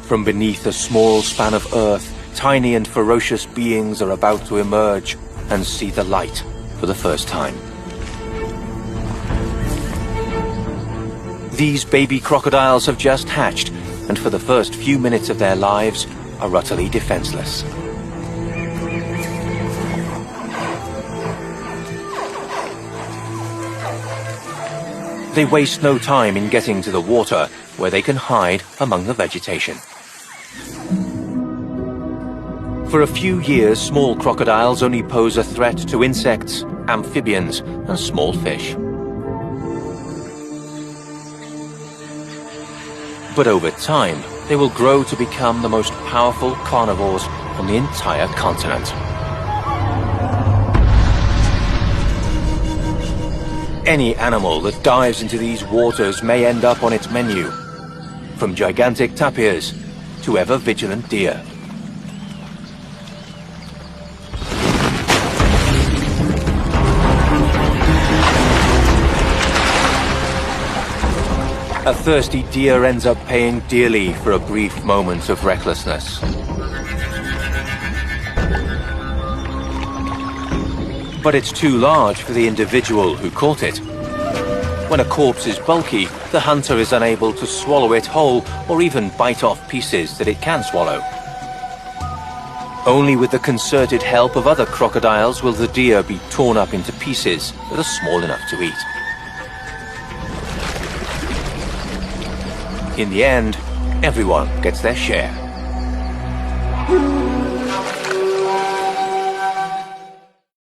From beneath a small span of earth, tiny and ferocious beings are about to emerge and see the light for the first time. These baby crocodiles have just hatched, and for the first few minutes of their lives are utterly defenseless. They waste no time in getting to the water, where they can hide among the vegetation. For a few years, small crocodiles only pose a threat to insects, amphibians, and small fish. But over time, they will grow to become the most powerful carnivores on the entire continent. Any animal that dives into these waters may end up on its menu, from gigantic tapirs to ever-vigilant deer. A thirsty deer ends up paying dearly for a brief moment of recklessness. But it's too large for the individual who caught it. When a corpse is bulky, the hunter is unable to swallow it whole or even bite off pieces that it can swallow. Only with the concerted help of other crocodiles will the deer be torn up into pieces that are small enough to eat. In the end, everyone gets their share.